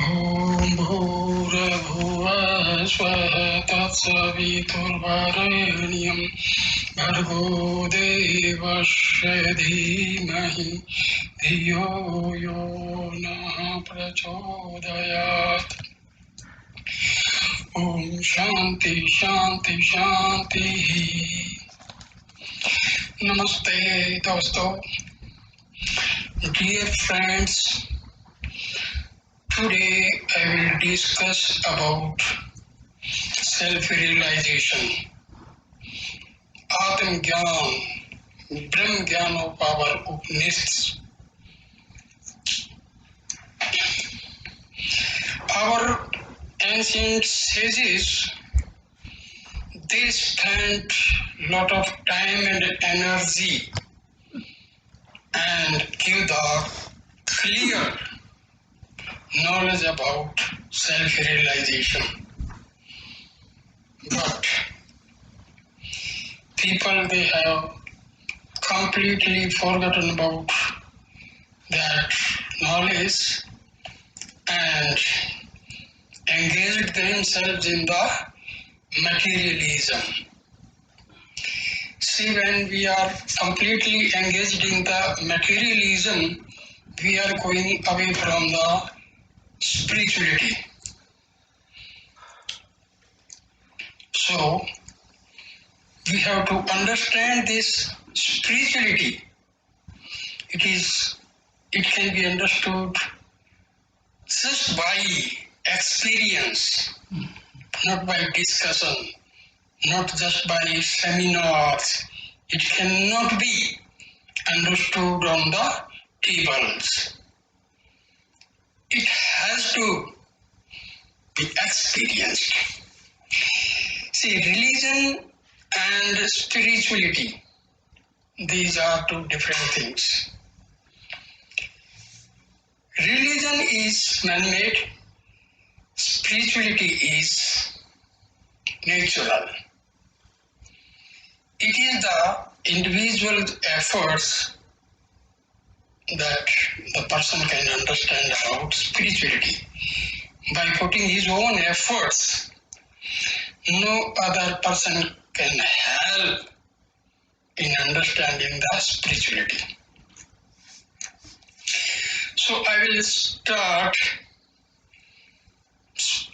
ॐ भूर्भुवः स्वः तत्सवितुर्वरेण्यं भर्गो देवस्य धीमहि धियो यो नः प्रचोदयात्। ॐ शान्ति शान्ति शान्तिः। Namaste दोस्तों, dear friends. Today I will discuss about self-realization, Atama Gyan, Brahman Gyan of our Upnishads. Our ancient sages, they spent lot of time and energy and give the clear knowledge about self-realization. But people, they have completely forgotten about that knowledge and engaged themselves in the materialism. See, when we are completely engaged in the materialism, we are going away from the spirituality. So, we have to understand this spirituality. It can be understood just by experience, not by discussion, not just by seminars. It cannot be understood on the tables. It has to be experienced. See, religion and spirituality, these are two different things. Religion is man-made, spirituality is natural. It is the individual efforts that the person can understand about spirituality. By putting his own efforts, no other person can help in understanding the spirituality. So I will start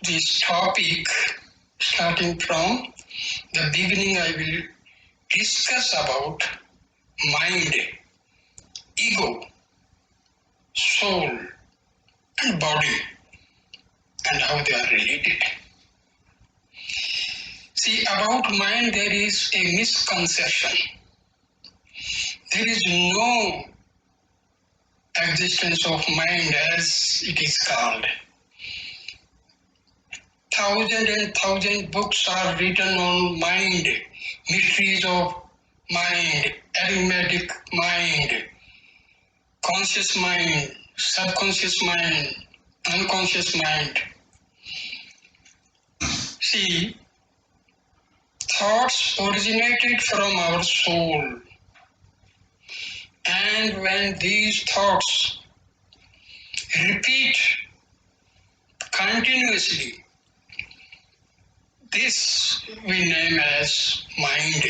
this topic starting from the beginning. I will discuss about mind, ego, soul and body and how they are related. See, about mind there is a misconception. There is no existence of mind as it is called. Thousand books are written on mind, mysteries of mind, arithmetic mind, conscious mind, subconscious mind, unconscious mind. See, thoughts originated from our soul, and when these thoughts repeat continuously, this we name as mind.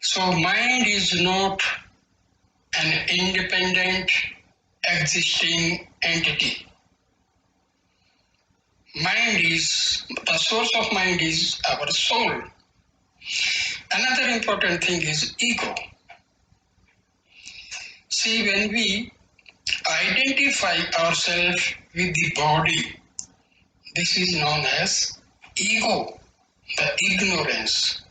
So mind is not an independent existing entity. The source of mind is our soul. Another important thing is ego. See, when we identify ourselves with the body, this is known as ego, the ignorance.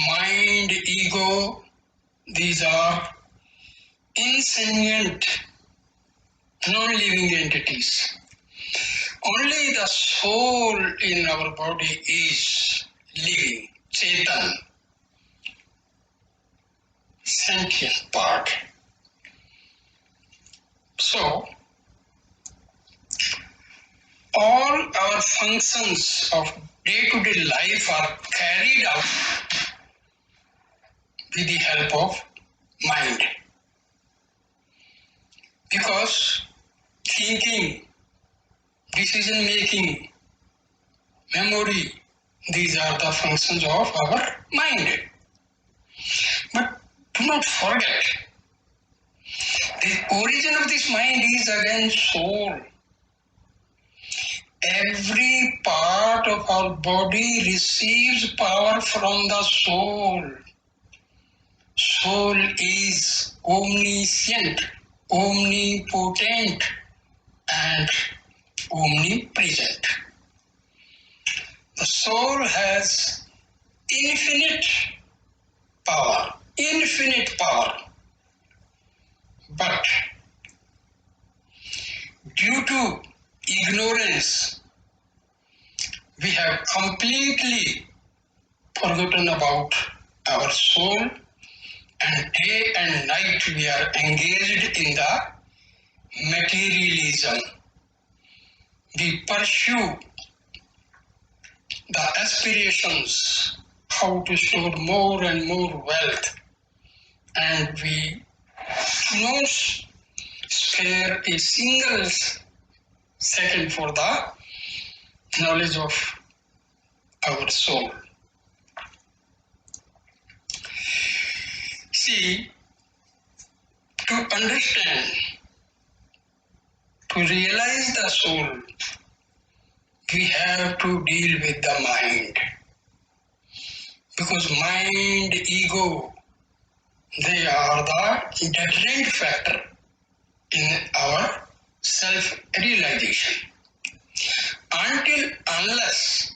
Mind, ego, these are insentient, non-living entities. Only the soul in our body is living, Chetan, sentient part. So, all our functions of day-to-day life are carried out with the help of mind. Because thinking, decision making, memory, these are the functions of our mind. But do not forget, the origin of this mind is again soul. Every part of our body receives power from the soul. Soul is omniscient, omnipotent, and omnipresent. The soul has infinite power, but due to ignorance, we have completely forgotten about our soul, and day and night we are engaged in the materialism. We pursue the aspirations, how to store more and more wealth, and we do not spare a single second for the knowledge of our soul. See, to understand, to realize the soul, we have to deal with the mind. Because mind, ego, they are the deterrent factor in our self-realization. Unless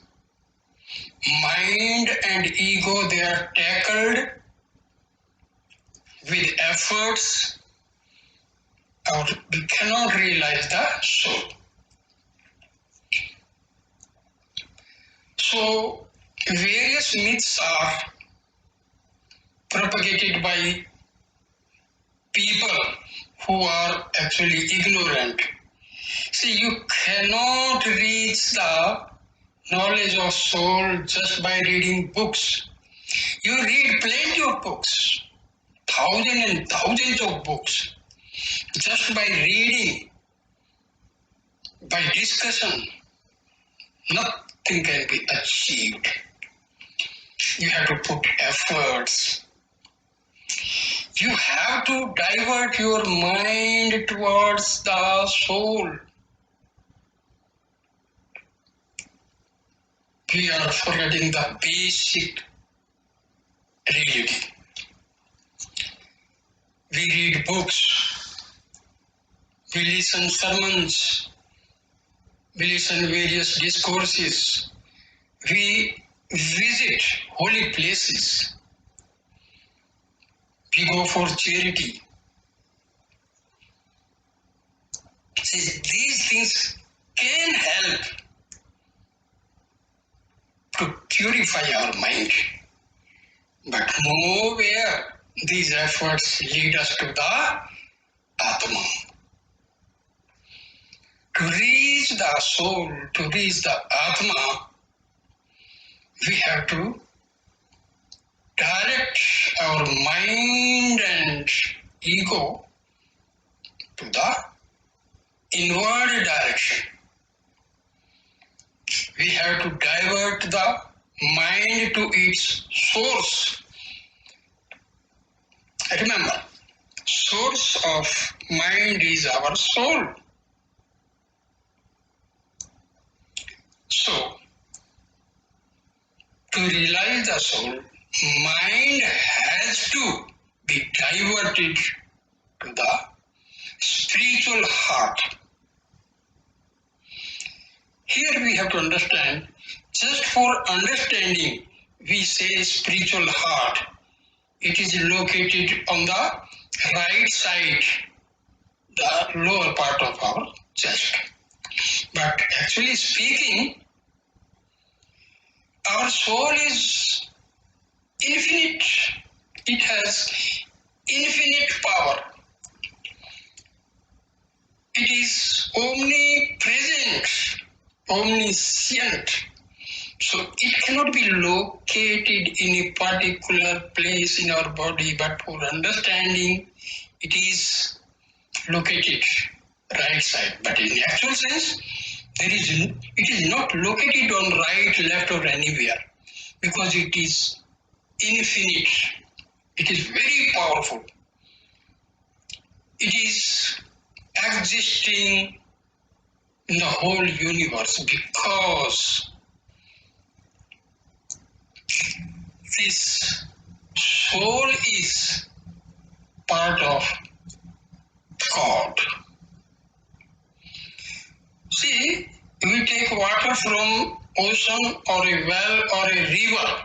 mind and ego, they are tackled with efforts, or we cannot realize the soul. So, various myths are propagated by people who are actually ignorant. See, you cannot reach the knowledge of soul just by reading books. You read plenty of books, thousands and thousands of books. Just by reading, by discussion, nothing can be achieved. You have to put efforts. You have to divert your mind towards the soul. We are forgetting the basic reality. We read books, we listen sermons, we listen various discourses, we visit holy places, we go for charity. See, these things can help to purify our mind, but nowhere these efforts lead us to the Atama. To reach the soul, to reach the Atama, we have to direct our mind and ego to the inward direction. We have to divert the mind to its source. Remember, source of mind is our soul. So, to realize the soul, mind has to be diverted to the spiritual heart. Here we have to understand, just for understanding, we say spiritual heart. It is located on the right side, the lower part of our chest. But actually speaking, our soul is infinite. It has infinite power. It is omnipresent, omniscient. So it cannot be located in a particular place in our body, but for understanding, it is located right side, but in actual sense, it is not located on right, left, or anywhere, because it is infinite. It is very powerful. It is existing in the whole universe because this soul is part of God. See, we take water from ocean or a well or a river.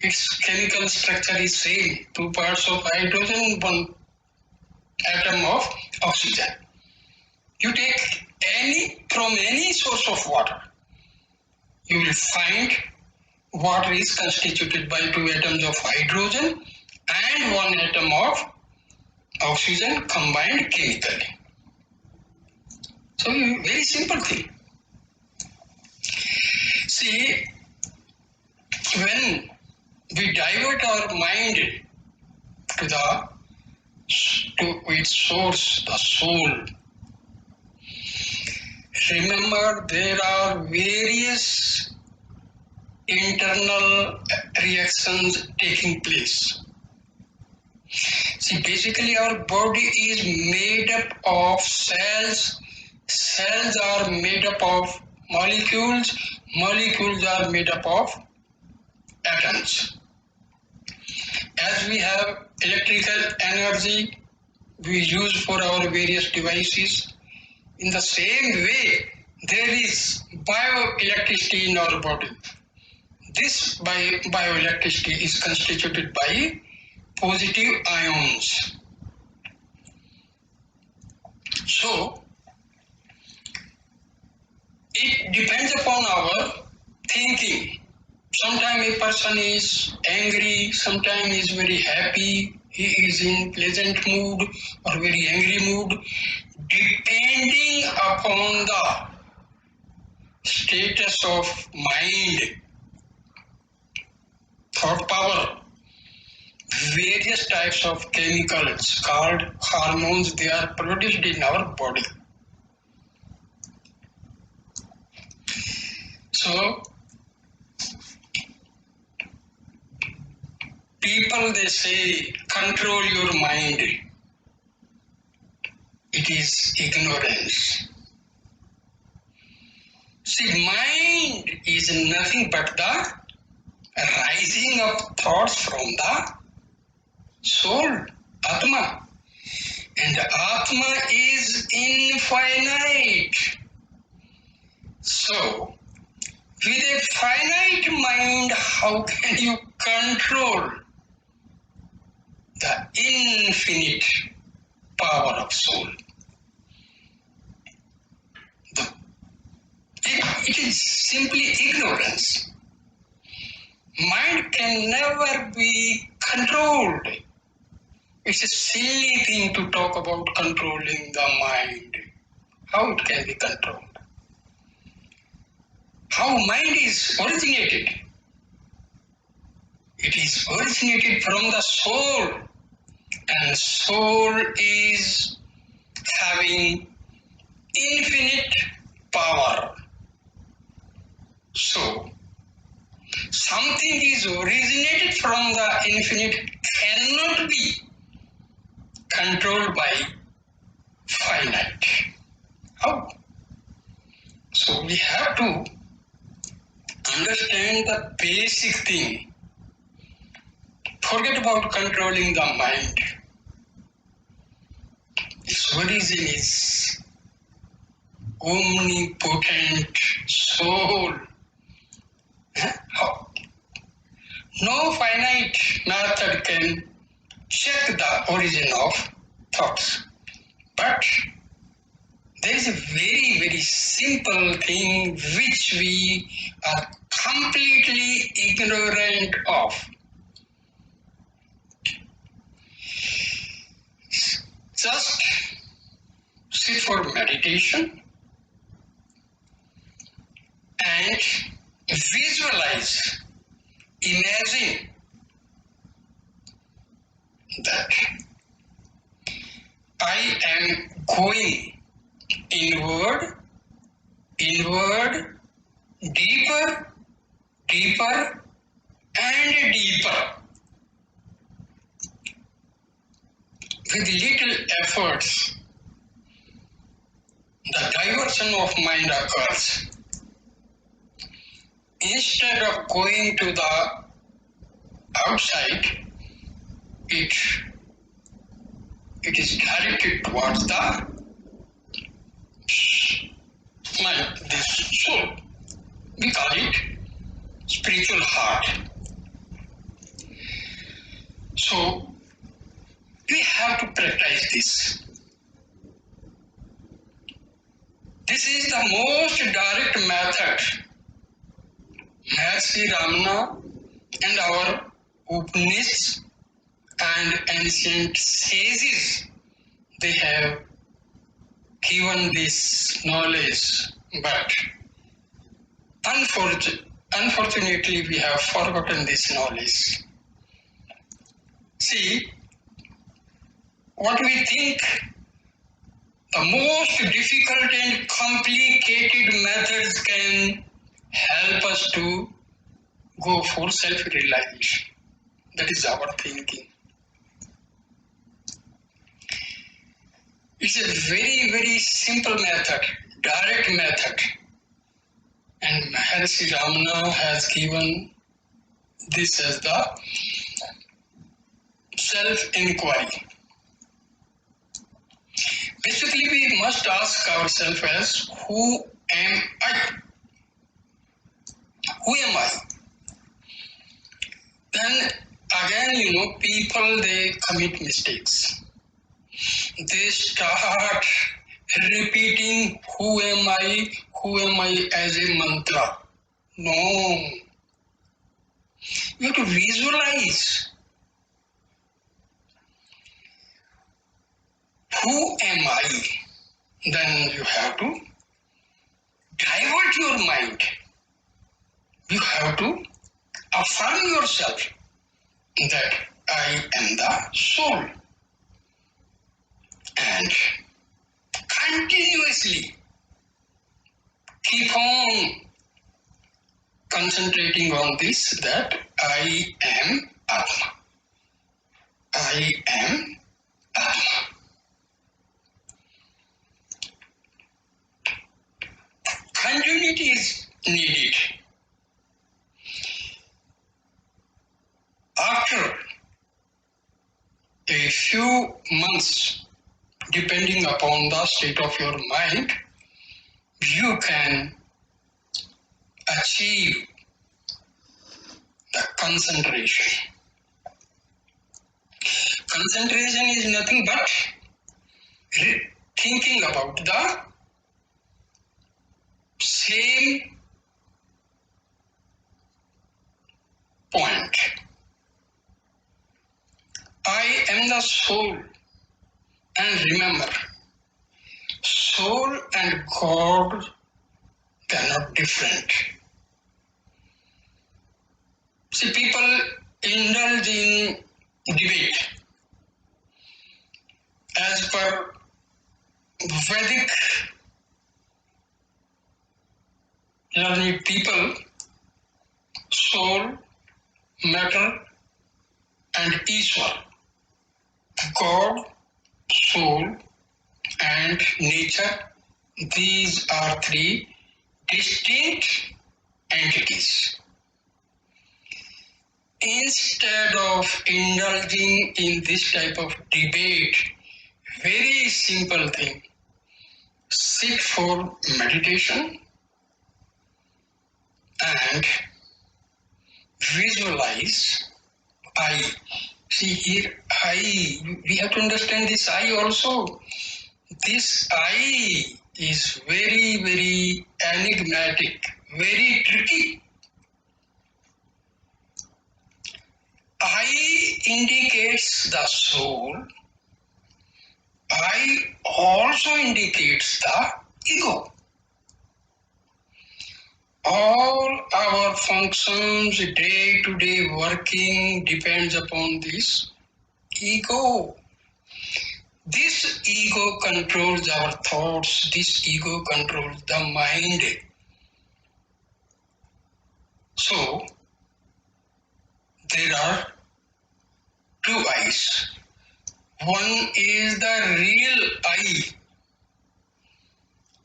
Its chemical structure is same. 2 parts of hydrogen, 1 atom of oxygen. You take from any source of water, you will find water is constituted by 2 atoms of hydrogen and 1 atom of oxygen combined chemically. So very simple thing. See, when we divert our mind to its source, the soul, remember there are various internal reactions taking place. See, basically our body is made up of cells. Cells are made up of molecules. Molecules are made up of atoms. As we have electrical energy we use for our various devices, in the same way there is bioelectricity in our body. This bioelectricity is constituted by positive ions. So it depends upon our thinking. Sometimes a person is angry, sometimes is very happy, he is in pleasant mood or very angry mood, depending upon the status of mind, thought power. Various types of chemicals called hormones, they are produced in our body. So people, they say control your mind. It is ignorance. See, mind is nothing but the rising of thoughts from the soul, Atama. And Atma is infinite. So, with a finite mind, how can you control the infinite power of soul? It is simply ignorance. Mind can never be controlled. It's a silly thing to talk about controlling the mind. How it can be controlled? How mind is originated? It is originated from the soul, and soul is having infinite power. So, something is originated from the infinite cannot be controlled by finite. How? So we have to understand the basic thing. Forget about controlling the mind. Its origin is omnipotent soul. How? No finite method can check the origin of thoughts. But there is a very, very simple thing which we are completely ignorant of. Just sit for meditation and visualize, imagine that I am going inward, inward, deeper, deeper, and deeper. With little efforts, the diversion of mind occurs. Instead of going to the outside, it is directed towards the mind, this soul. We call it spiritual heart. So we have to practice this. This is the most direct method. Maharshi Ramana and our Upanishads and ancient sages, they have given this knowledge, but unfortunately we have forgotten this knowledge. See, what we think the most difficult and complicated methods can help us to go for self-realization. That is our thinking. It's a very, very simple method, direct method. And Maharshi Ramana has given this as the self-inquiry. Basically, we must ask ourselves as, who am I? Who am I? Then again, people, they commit mistakes. They start repeating, who am I as a mantra. No. You have to visualize. Who am I? Then you have to divert your mind. You have to affirm yourself that I am the soul. And continuously keep on concentrating on this, that I am Atama. I am Atama. Continuity is needed. After a few months, depending upon the state of your mind, you can achieve the concentration. Concentration is nothing but thinking about the same point. I am the soul. And remember, soul and God, they are not different. See, people indulge in debate. As per Vedic learned people, soul, matter, and Ishwar, God, soul, and nature, these are three distinct entities. Instead of indulging in this type of debate, very simple thing, sit for meditation and visualize I. See here, I, we have to understand this I also. This I is very, very enigmatic, very tricky. I indicates the soul. I also indicates the ego. All our functions, day-to-day working depends upon this ego. This ego controls our thoughts, this ego controls the mind. So, there are two eyes. One is the real eye,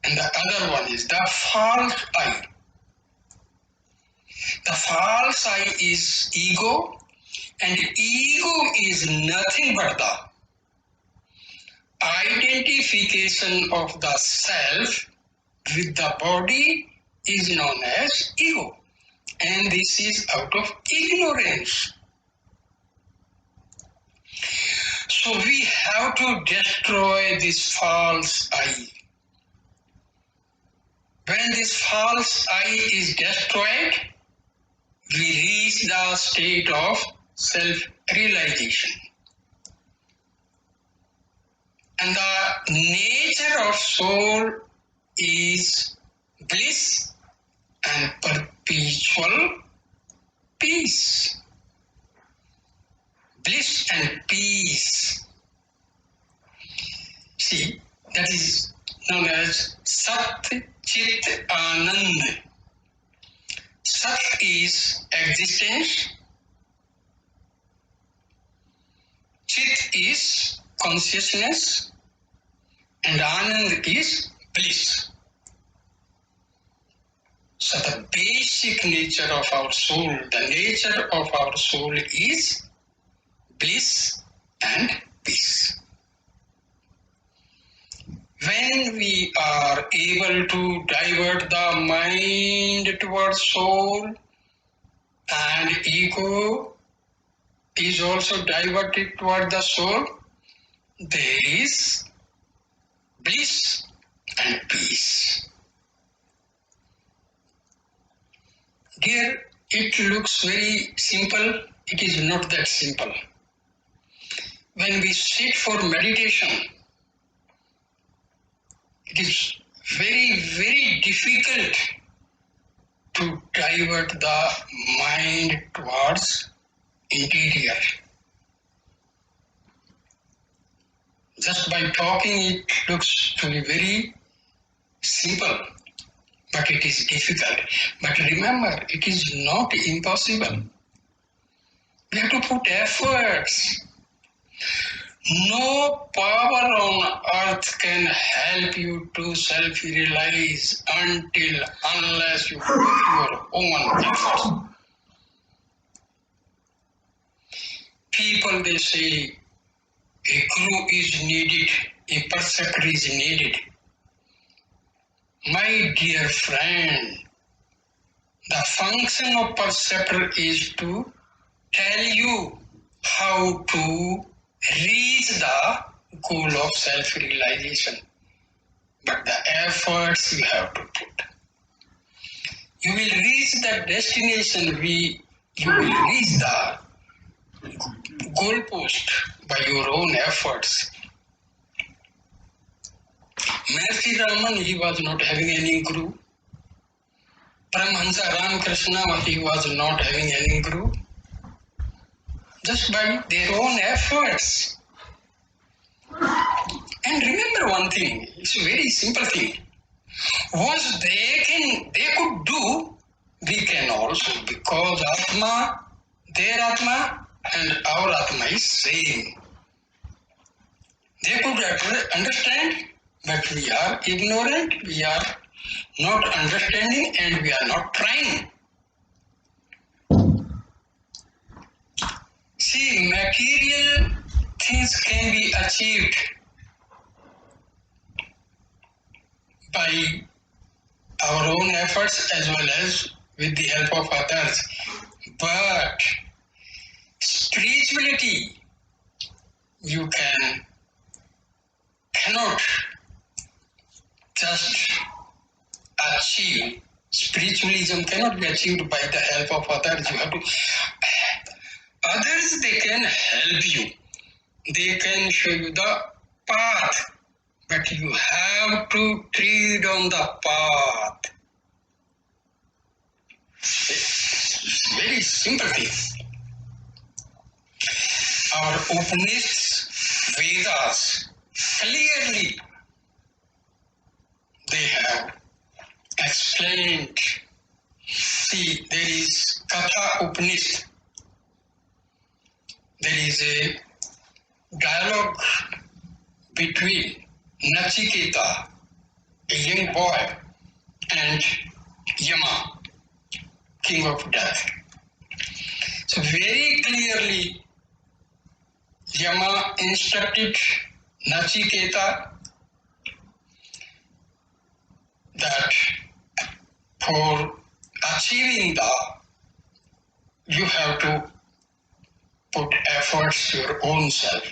and the other one is the false eye. The false eye is ego, and ego is nothing but the identification of the self with the body is known as ego, and this is out of ignorance. So we have to destroy this false I. When this false I is destroyed, we reach the state of self-realization. And the nature of soul is bliss and perpetual peace. Bliss and peace. See, that is known as Sat Chit Anand. Sat is existence, Chit is consciousness, and Anand is bliss. So the basic nature of our soul, the nature of our soul is bliss and peace. When we are able to divert the mind towards soul, and ego is also diverted toward the soul, there is bliss and peace. Dear, it looks very simple. It is not that simple. When we sit for meditation, it is very, very difficult to divert the mind towards interior. Just by talking, it looks to be very simple, but it is difficult. But remember, it is not impossible. We have to put efforts. No power on earth can help you to self-realize unless you put your own efforts. People, they say, a guru is needed, a preceptor is needed. My dear friend, the function of preceptor is to tell you how to reach the goal of self-realization. But the efforts you have to put. You will reach the destination, you will reach the goalpost by your own efforts. Maharshi Ramana, he was not having any guru. Brahmansa Ramakrishna, he was not having any guru. Just by their own efforts. And remember one thing, it's a very simple thing. What they could do, we can also, because Atma, their Atma and our Atma is same. They could understand, but we are ignorant, we are not understanding, and we are not trying. See, material things can be achieved by our own efforts as well as with the help of others. But spirituality, you cannot just achieve. Spiritualism cannot be achieved by the help of others. You have to. Others, they can help you. They can show you the path. But you have to tread on the path. It's very simple thing. Our Upanishads, Vedas, clearly they have explained. See, there is Katha Upanishad. There is a dialogue between Nachiketa, a young boy, and Yama, king of death. So very clearly, Yama instructed Nachiketa that for achieving you have to put efforts your own self.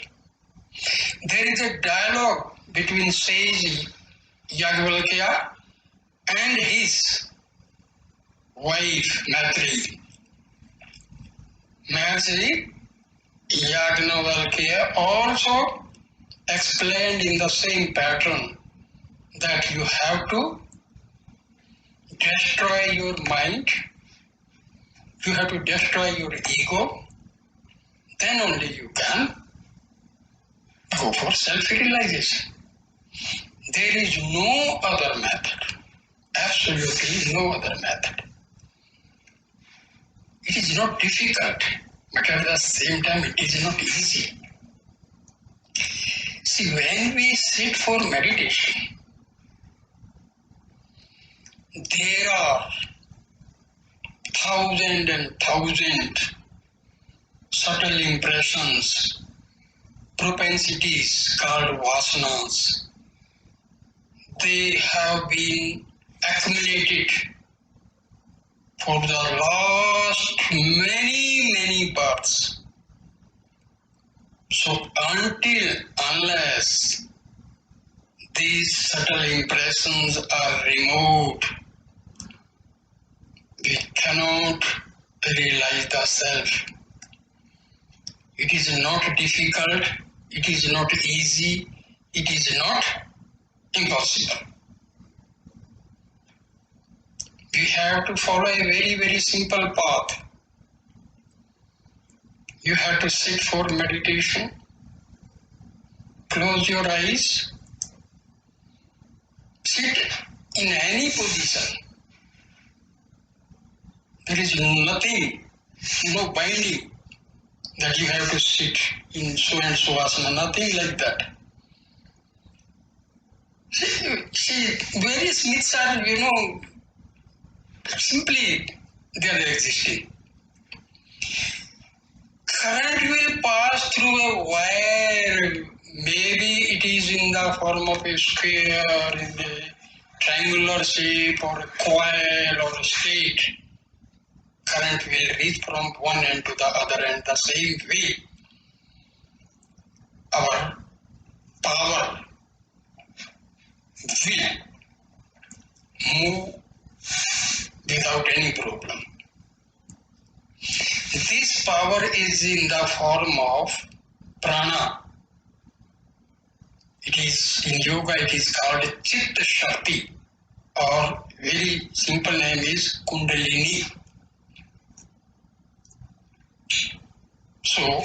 There is a dialogue between sage Yagvalkya and his wife Maitreyi. Maharshi Yagnavalkya also explained in the same pattern that you have to destroy your mind, you have to destroy your ego, then only you can go for self-realization. There is no other method, absolutely no other method. It is not difficult, but at the same time it is not easy. See, when we sit for meditation, there are thousand and thousand subtle impressions, propensities called vasanas. They have been accumulated for the last many births. So unless these subtle impressions are removed, we cannot realize the self. It is not difficult, it is not easy, it is not impossible. We have to follow a very simple path. You have to sit for meditation, close your eyes, sit in any position. There is nothing, no binding that you have to sit in so and so asana, nothing like that. See, various myths are, simply they are existing. Current will pass through a wire, maybe it is in the form of a sphere, in a triangular shape, or a coil, or a state. Current will reach from one end to the other end the same way. Our power will move without any problem. This power is in the form of prana. It is in yoga, it is called Chitta Shakti, or very simple name is Kundalini. So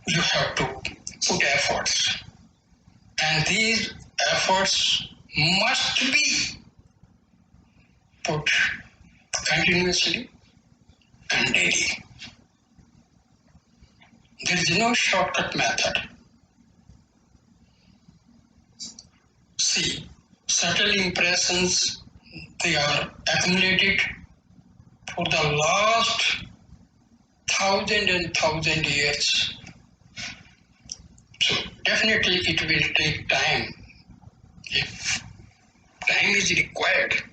you have to put efforts, and these efforts must be put continuously and daily. There is no shortcut method. See, subtle impressions, they are accumulated for the last thousand and thousand years. So definitely it will take time. If time is required.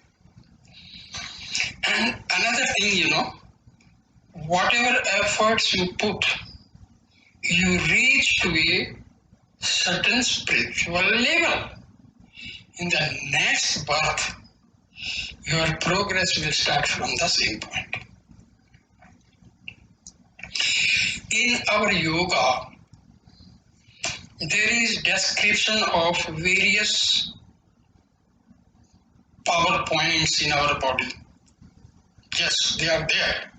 And another thing, whatever efforts you put, you reach to a certain spiritual level. In the next birth, your progress will start from the same point. In our yoga, there is description of various power points in our body. Yes, they are there.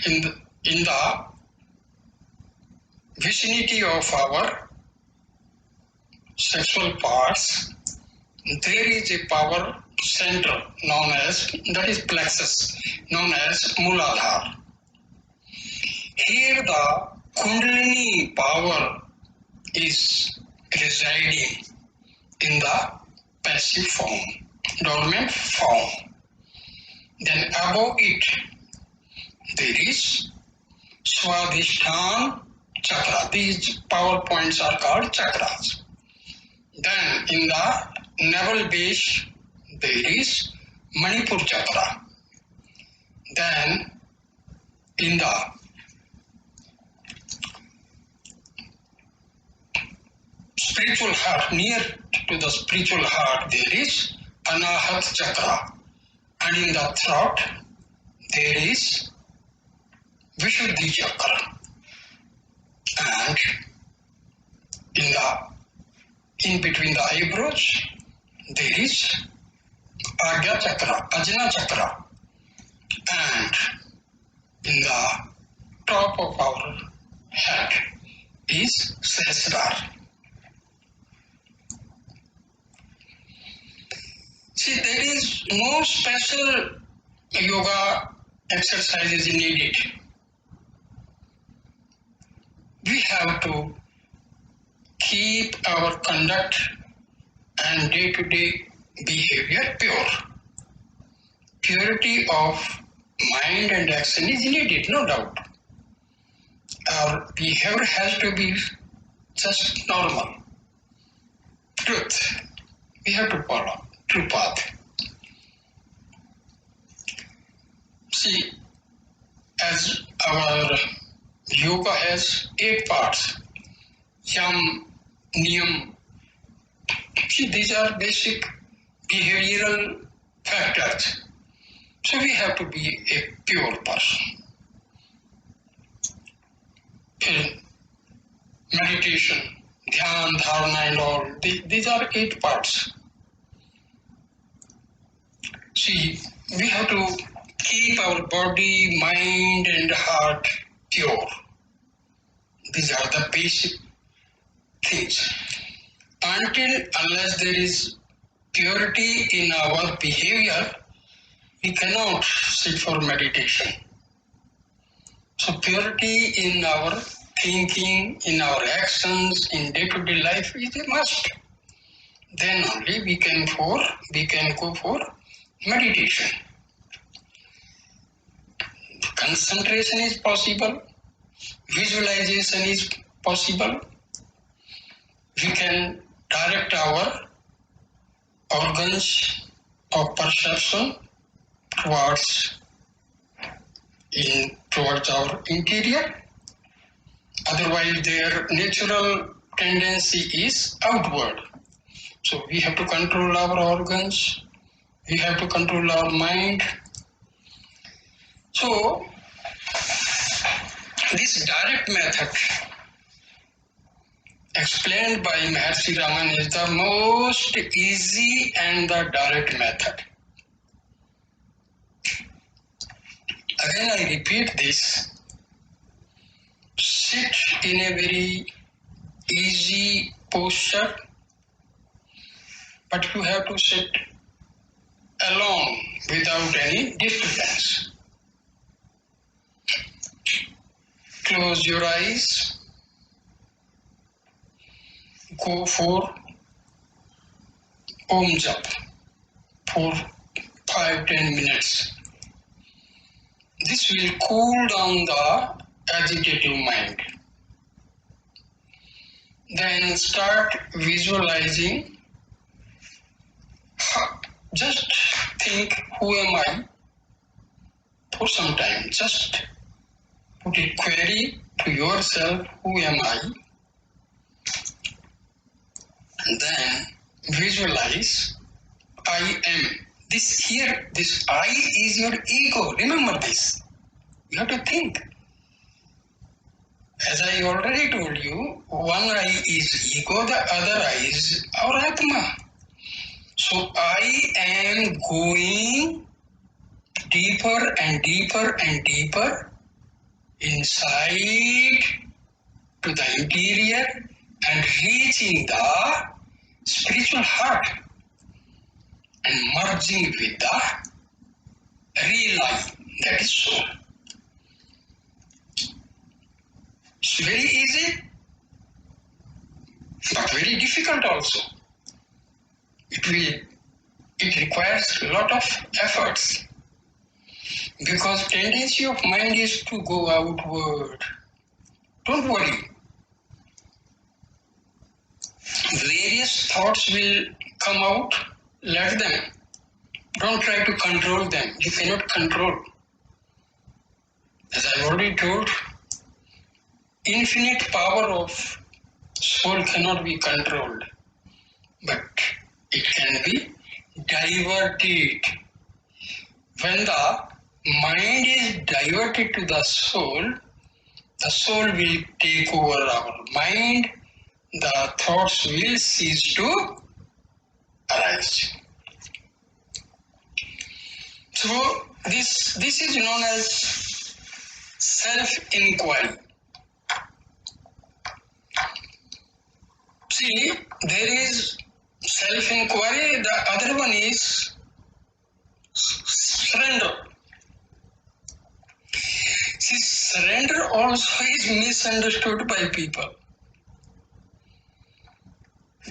in the vicinity of our sexual parts, there is a power center known as, that is plexus, known as Muladhara. Here the Kundalini power is residing in the passive form, dormant form. Then above it, there is Swadhisthana chakra. These power points are called chakras. Then in the navel base, there is Manipur chakra. Then in the spiritual heart, near to the spiritual heart, there is Anahat chakra. And in the throat, there is Vishuddhi chakra. And in between the eyebrows, there is Agya chakra, Ajna chakra. And in the top of our head is Sahasrara. See, there is no special yoga exercises needed. We have to keep our conduct and day-to-day behavior pure. Purity of mind and action is needed, no doubt. Our behavior has to be just normal. Truth. We have to follow true path. See, as our yoga has 8 parts, yam, niyam. See, these are basic behavioral factors. So we have to be a pure person. In meditation, dhyan, dharana and all, these are 8 parts. See, we have to keep our body, mind and heart pure. These are the basic things. Unless there is purity in our behavior, we cannot sit for meditation. So purity in our thinking, in our actions, in day-to-day life is a must. Then only we can go for meditation. Concentration is possible, visualization is possible. We can direct our organs of perception towards our interior. Otherwise, their natural tendency is outward. So we have to control our organs, we have to control our mind. So this direct method explained by Maharshi Ramana is the most easy and the direct method. Again, I repeat this. Sit in a very easy posture, but you have to sit alone without any disturbance. Close your eyes. Go for Om Jap for 5-10 minutes. This will cool down the agitated mind. Then start visualizing. Just think, who am I? For some time, just put a query to yourself, who am I? And then visualize, I am. This I is your ego. Remember this. You have to think. As I already told you, one I is ego, the other I is our Atama. So I am going deeper and deeper and deeper inside to the interior and reaching the spiritual heart and merging with the real life, that is soul. It's very easy, but very difficult also. It requires a lot of efforts because tendency of mind is to go outward. Don't worry. Various thoughts will come out, let them. Don't try to control them. You cannot control. As I already told, infinite power of soul cannot be controlled, but it can be diverted. When the mind is diverted to the soul will take over our mind, the thoughts will cease to arise. So this is known as self-inquiry. See, there is self-inquiry, the other one is surrender. See, surrender also is misunderstood by people.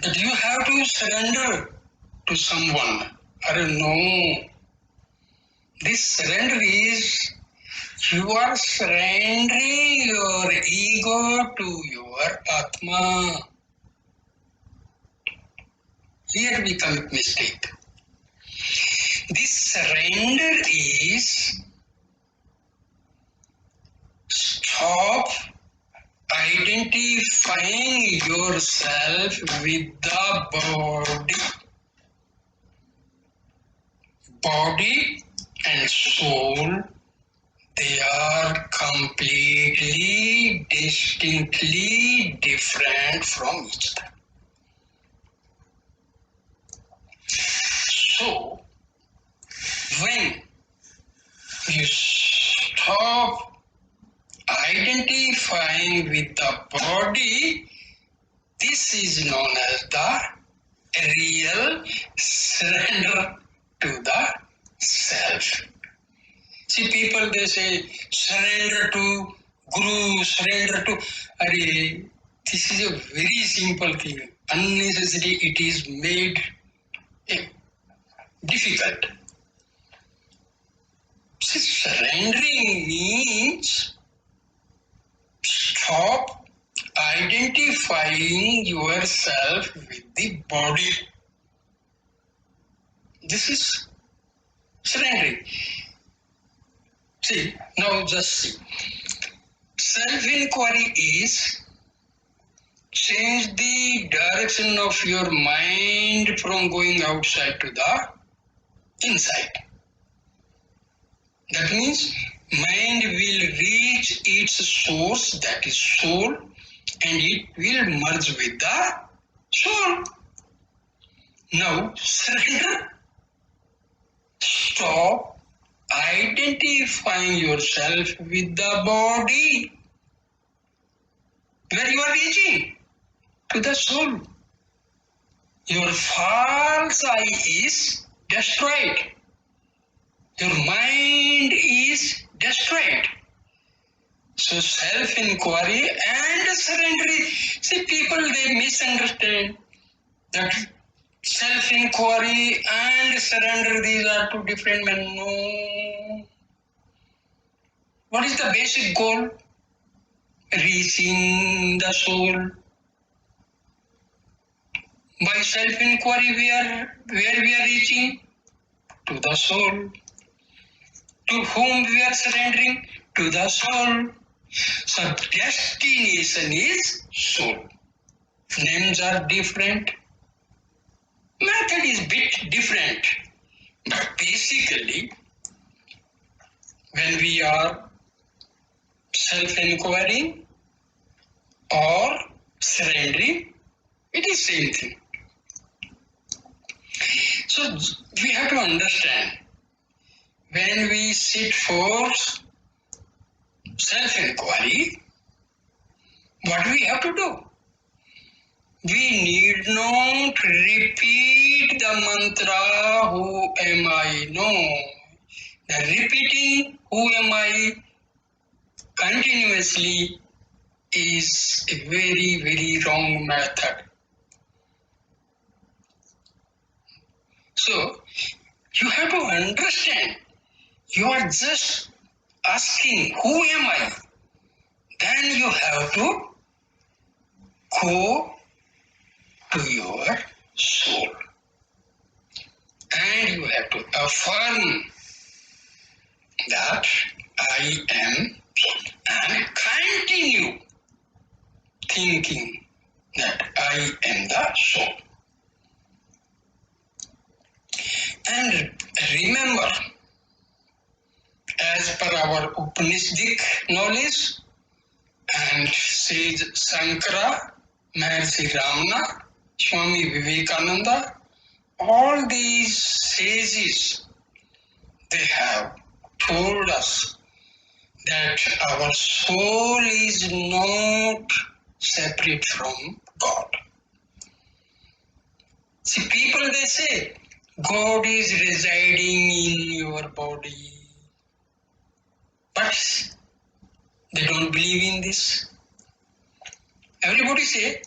That you have to surrender to someone. No. This surrender is you are surrendering your ego to your Atama. Here we commit mistake. This surrender is stop identifying yourself with the body. Body and soul, they are completely, distinctly different from each other. So, when you stop identifying with the body, this is known as the real surrender to the self. See, people, they say, surrender to Guru, surrender to... This is a very simple thing. Unnecessary, it is made difficult. See, surrendering means stop identifying yourself with the body. This is surrendering. See, now just see. Self-inquiry is change the direction of your mind from going outside to the inside. That means mind will reach its source, that is soul, and it will merge with the soul. Now surrender. Stop identifying yourself with the body. Where you are reaching? To the soul. Your false I is destroyed. Your mind is destroyed. So self-inquiry and surrender. See, people, they misunderstand that self-inquiry and surrender, these are two different men. No. What is the basic goal? Reaching the soul. By self-inquiry, where we are reaching? To the soul. To whom we are surrendering? To the soul. So destination is soul. Names are different. Method is bit different. But basically, when we are self-inquiring or surrendering, it is same thing. So we have to understand, when we sit for self-inquiry, what we have to do? We need not repeat the mantra, who am I? No. The repeating, who am I, continuously is a very, very wrong method. So, you have to understand, you are just asking, who am I? Then you have to go to your soul. And you have to affirm that I am soul. And continue thinking that I am the soul. And remember, as per our Upnishadic knowledge, and sage Sankara, Maharshi Ramana, Swami Vivekananda, all these sages, they have told us that our soul is not separate from God. See, people, they say, God is residing in your body. But they don't believe in this. Everybody say,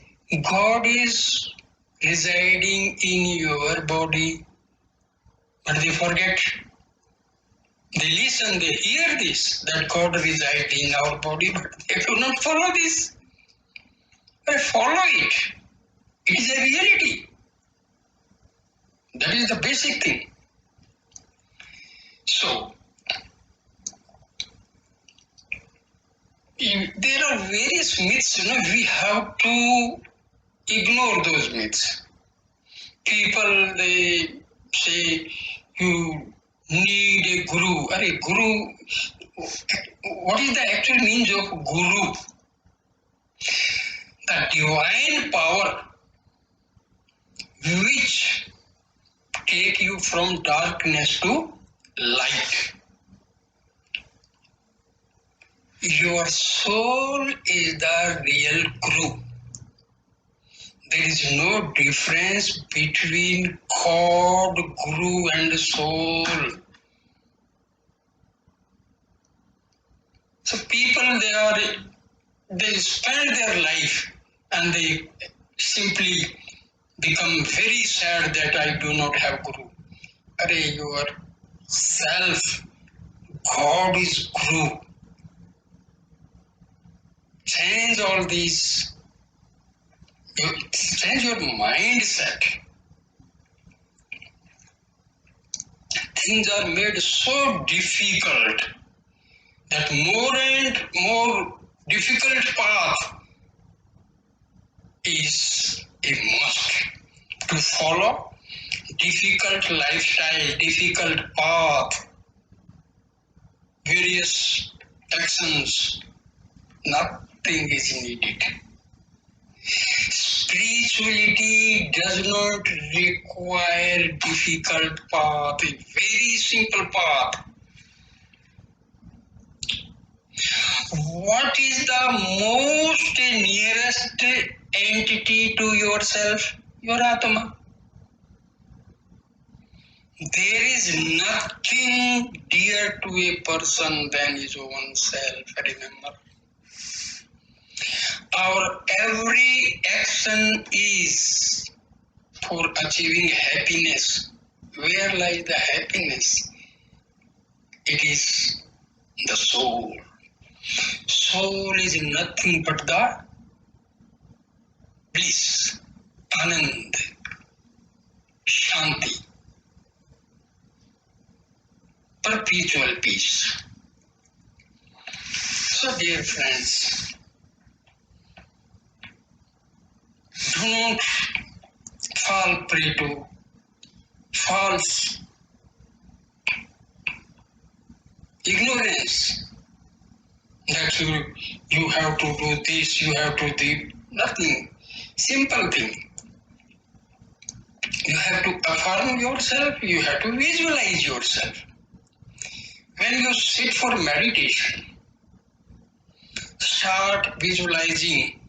God is residing in your body. But they forget. They listen, they hear this, that God resides in our body, but they do not follow this. They follow it. It is a reality. That is the basic thing. So, there are various myths, we have to ignore those myths. People, they say, you need a guru. Guru, what is the actual meaning of guru? The divine power which take you from darkness to light. Your soul is the real guru. There is no difference between God, guru and soul. So people, they spend their life and they simply become very sad that I do not have guru. Your self, God is guru. Change all these. Change your mindset. Things are made so difficult that more and more difficult path is a must to follow. Difficult lifestyle, difficult path, various actions, nothing is needed. Spirituality does not require difficult path, a very simple path. What is the most nearest entity to yourself? Your Atama. There is nothing dear to a person than his own self, remember. Our every action is for achieving happiness. Where lies the happiness? It is the soul. Soul is nothing but the bliss, anand, shanti, perpetual peace. So dear friends, do not fall prey to false ignorance that you have to do this, you have to do nothing. Simple thing. You have to affirm yourself, you have to visualize yourself. When you sit for meditation, start visualizing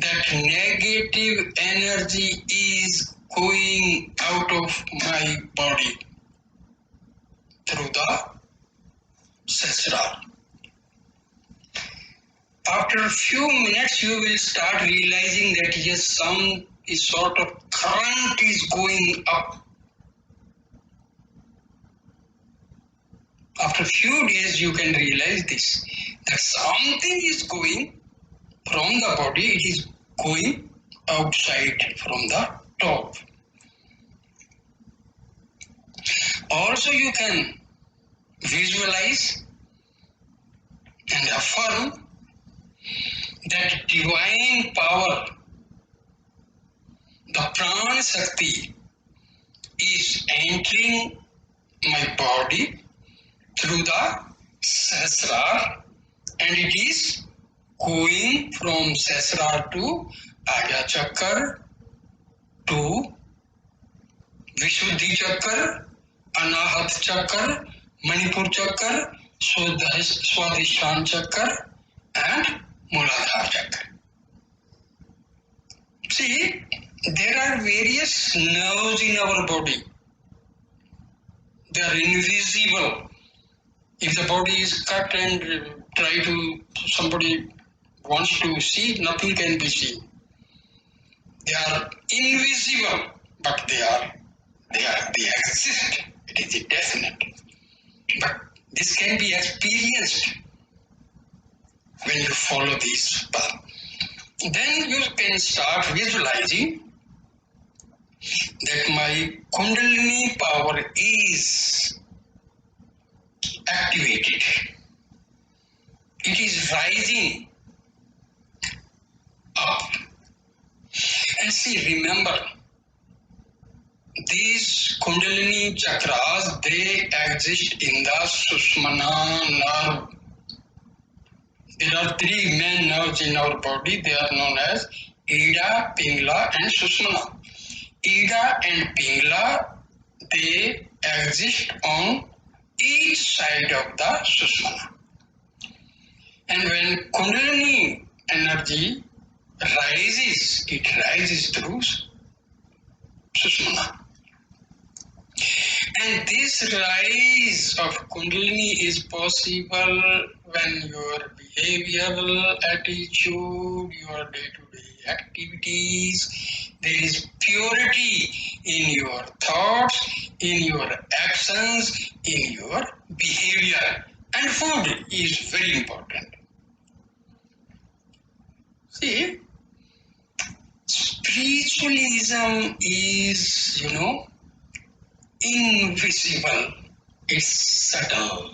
that negative energy is going out of my body through the sesra. After a few minutes, you will start realizing that yes, some sort of current is going up. After a few days, you can realize this, that something is going from the body, it is going outside from the top. Also, you can visualize and affirm that divine power, the prana shakti, is entering my body through the sahasrara, and it is going from sahasrara to Agya Chakra, to Vishuddhi Chakra, Anahat Chakra, Manipur Chakra, Swadhisthana Chakra, and Muladhara Chakra. See, there are various nerves in our body. They are invisible. If the body is cut and somebody wants to see, nothing can be seen. They are invisible, but they exist. It is definite. But this can be experienced when you follow this path. Then you can start visualizing that my Kundalini power is activated. It is rising up. And see, remember, these Kundalini chakras, they exist in the Sushmana nerve. There are three main nerves in our body. They are known as Ida, Pingala, and Sushmana. Ida and Pingala, they exist on each side of the Sushmana. And when Kundalini energy rises, it rises through Sushmana. And this rise of Kundalini is possible when your behavioral attitude, your day-to-day activities, there is purity in your thoughts, in your actions, in your behavior. And food is very important. See, spiritualism is, invisible. It's subtle,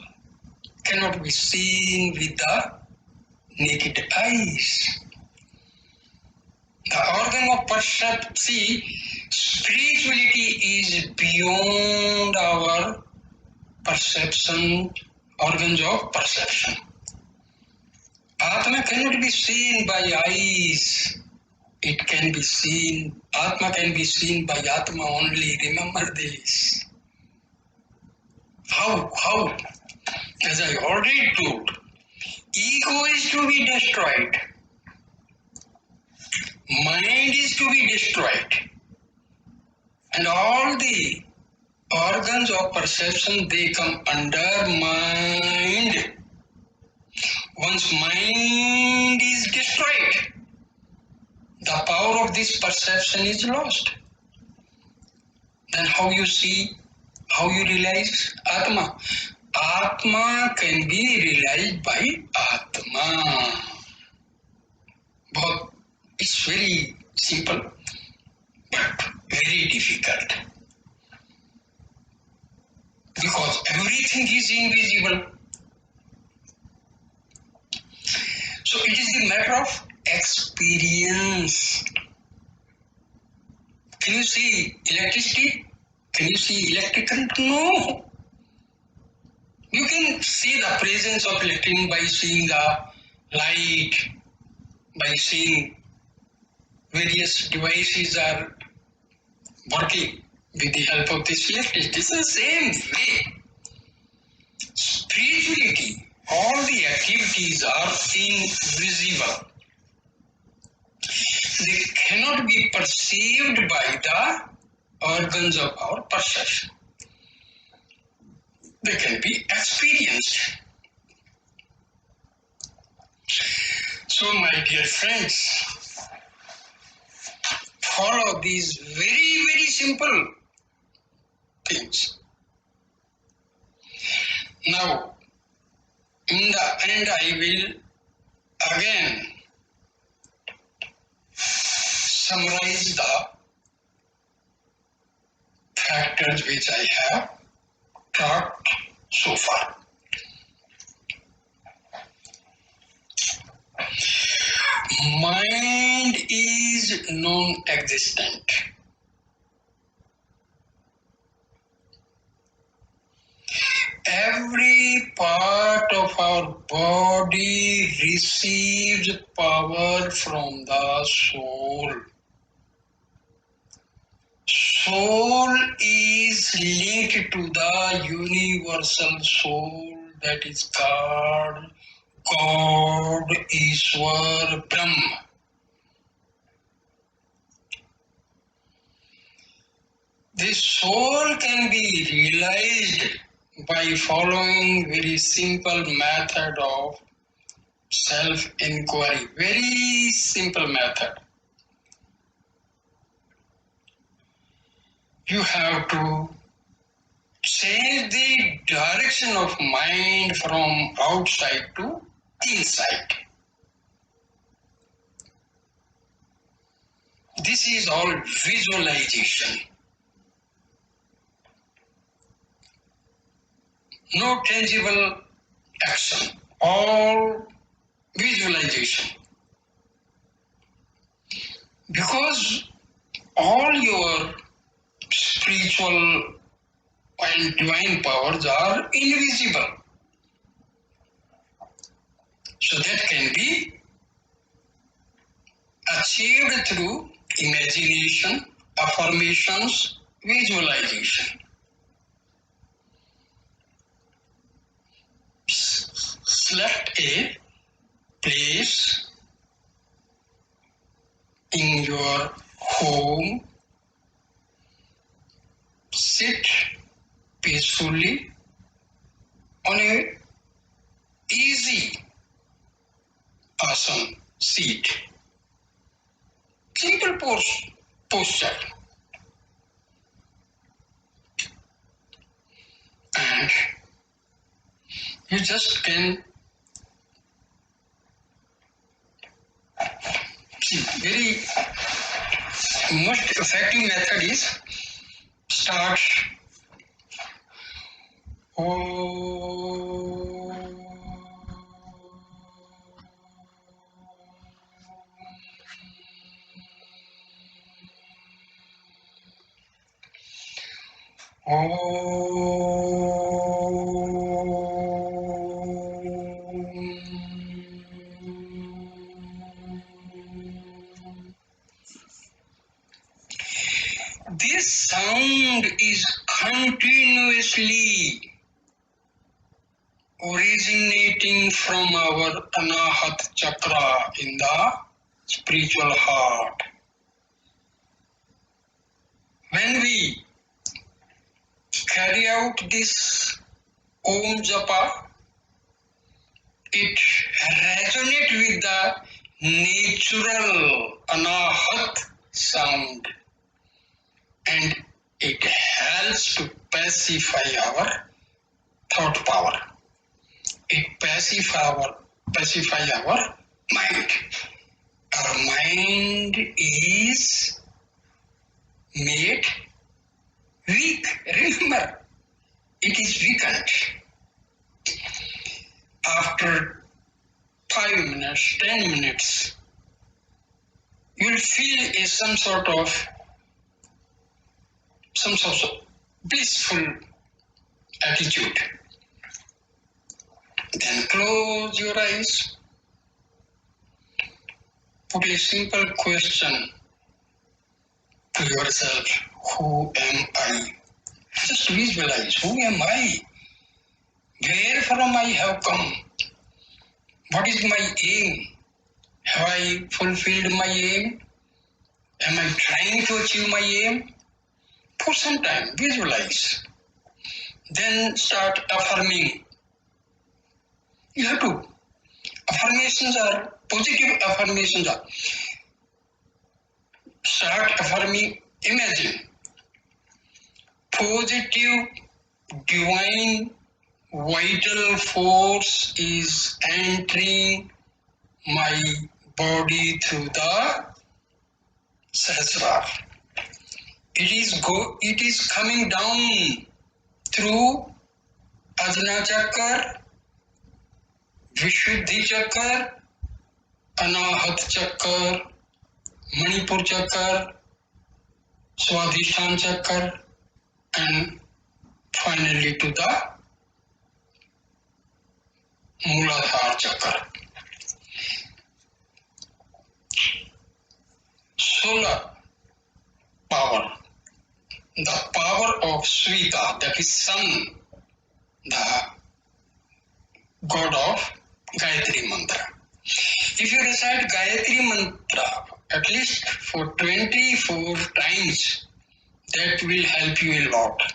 cannot be seen with the naked eyes. The organ of perception, see, spirituality is beyond our perception, organs of perception. Atma cannot be seen by eyes. It can be seen, Atma can be seen by Atma only. Remember this. How? As I already told, ego is to be destroyed. Mind is to be destroyed. And all the organs of perception, they come under mind. Once mind is destroyed, the power of this perception is lost. Then how you see, how you realize Atma? Atma can be realized by Atma. But it's very simple, but very difficult. Because everything is invisible. So it is the matter of experience. Can you see electricity? Can you see electric current? No. You can see the presence of electricity by seeing the light, by seeing various devices are working with the help of this electricity. It's the same way. Spirituality, all the activities are invisible. They cannot be perceived by the organs of our perception. They can be experienced. So, my dear friends, follow these very, very simple things. Now, in the end, I will again summarize the factors which I have talked so far. Mind is non-existent. Every part of our body receives power from the soul. Soul is linked to the universal soul that is called God, Ishwar, Brahman. This soul can be realized by following very simple method of self-inquiry. Very simple method. You have to change the direction of mind from outside to inside. This is all visualization. No tangible action, all visualization. Because all your spiritual and divine powers are invisible. So that can be achieved through imagination, affirmations, visualization. Select a place in your home, sit peacefully on a easy asana seat. Simple posture. And you just can see very most effective method is start This sound is continuously originating from our Anahat chakra in the spiritual heart. When we carry out this Om Japa, it resonates with the natural Anahat sound and it helps to pacify our thought power. It pacify our mind. Our mind is made weak. Remember, it is weakened. After 5 minutes, 10 minutes, you'll feel some sort of blissful attitude. Then close your eyes. Put a simple question to yourself. Who am I? Just visualize. Who am I? Where from I have come? What is my aim? Have I fulfilled my aim? Am I trying to achieve my aim? For some time, visualize. Then start affirming. You have to. Affirmations are, positive affirmations are. Start affirming, imagine. Positive, divine, vital force is entering my body through the Sahasrara. It is coming down through Ajna Chakra, Vishuddhi Chakra, Anahat Chakra, Manipur Chakra, Swadhisthana Chakra, and finally to the Muladhara Chakra. Solar power, the power of Svita, that is Sun, the god of Gayatri Mantra. If you recite Gayatri Mantra at least for 24 times, that will help you a lot.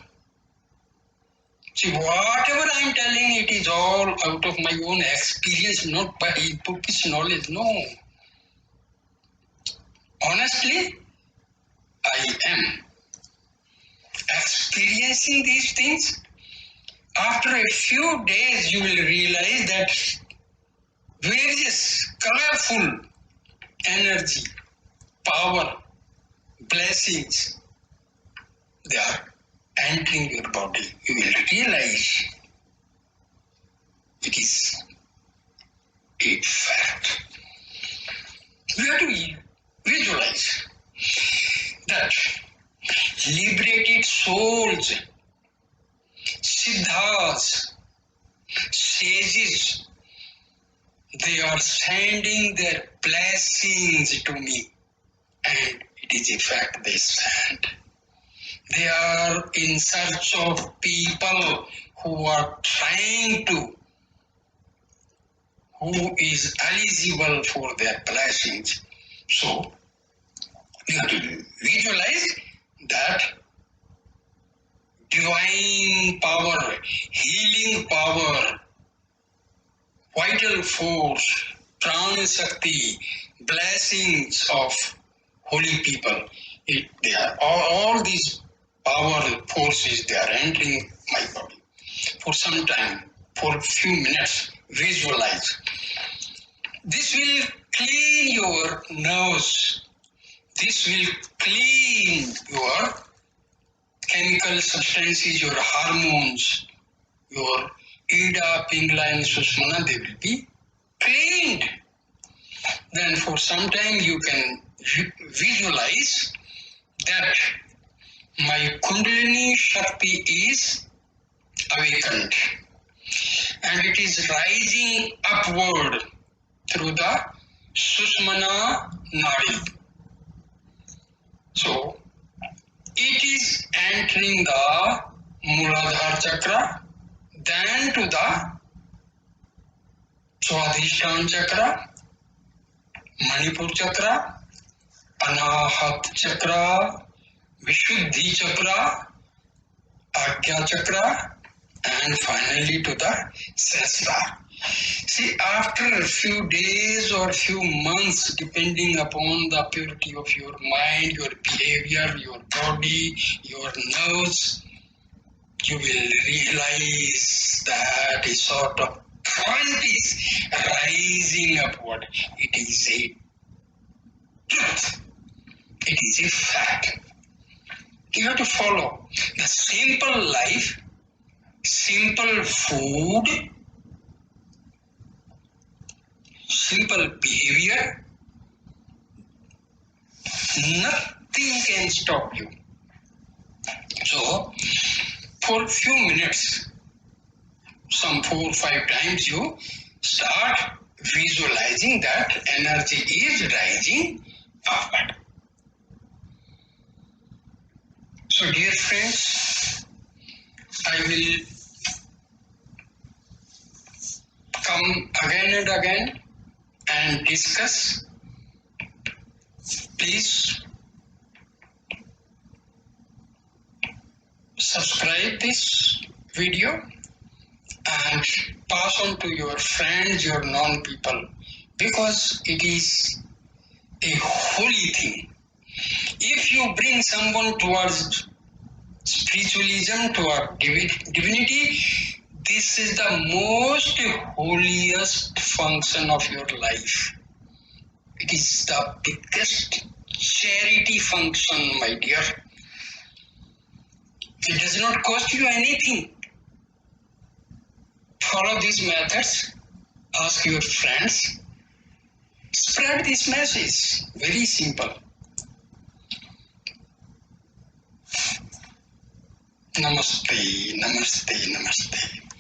See, whatever I am telling, it is all out of my own experience, not by bookish knowledge. No. Honestly, I am experiencing these things. After a few days, you will realize that various colorful energy, power, blessings, they are entering your body. You will realize it is a fact. We have to visualize that liberated souls, siddhas, sages, they are sending their blessings to me, and it is a fact they send. They are in search of people who are trying to, who is eligible for their blessings. So, you have to visualize that divine power, healing power, vital force, prana shakti, blessings of holy people. They are all these power forces, they are entering my body. For some time, for a few minutes, visualize. This will clean your nerves. This will clean your chemical substances, your hormones, your Ida, Pingla, and Susmana, they will be cleaned. Then for some time you can visualize that my Kundalini Shakti is awakened and it is rising upward through the Susmana Nadi. So it is entering the Muladhara Chakra, then to the Swadhisthana Chakra, Manipur Chakra, Anahat Chakra, Vishuddhi Chakra, Agya Chakra, and finally to the Sahasrara. See, after a few days or few months, depending upon the purity of your mind, your behavior, your body, your nerves, you will realize that a sort of current is rising upward. It is a truth. It is a fact. You have to follow the simple life, simple food, simple behavior. Nothing can stop you. So, for a few minutes, some 4 or 5 times, you start visualizing that energy is rising upward. So, dear friends, I will come again and again and discuss. Please subscribe this video and pass on to your friends, your non-people, because it is a holy thing. If you bring someone towards spiritualism, toward divinity, this is the most holiest function of your life. It is the biggest charity function, my dear. It does not cost you anything. Follow these methods, ask your friends, spread this message. Very simple. Namaste, namaste, namaste.